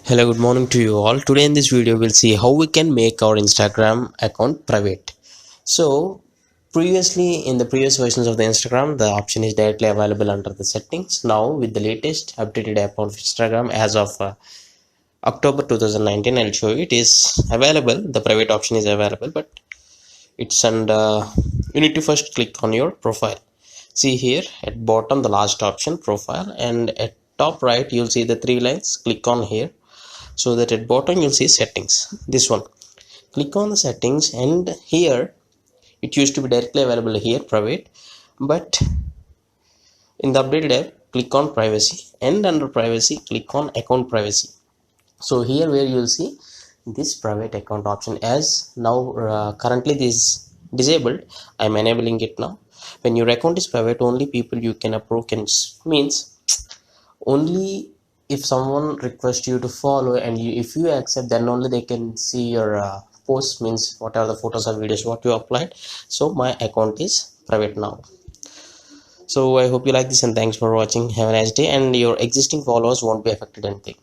Hello, good morning to you all. Today in this video we'll see how we can make our Instagram account private. So previously in the previous versions of the Instagram, the option is directly available under the settings. Now with the latest updated app of Instagram as of October 2019, I'll show you it is available. The private option is available, but it's under you need to first click on your profile. See here at bottom the last option, profile, and at top right you'll see the three lines. Click on here, so that at bottom you'll see settings, this one. Click on the settings, and here it used to be directly available here, private, but in the updated app click on privacy, and under privacy click on account privacy. So here where you'll see this private account option, as now currently this disabled, I'm enabling it now. When your account is private, only people you can approve can, means only if someone requests you to follow, and if you accept, then only they can see your posts, means what are the photos or videos what you applied. So my account is private now. So I hope you like this, and thanks for watching. Have a nice day, and your existing followers won't be affected anything.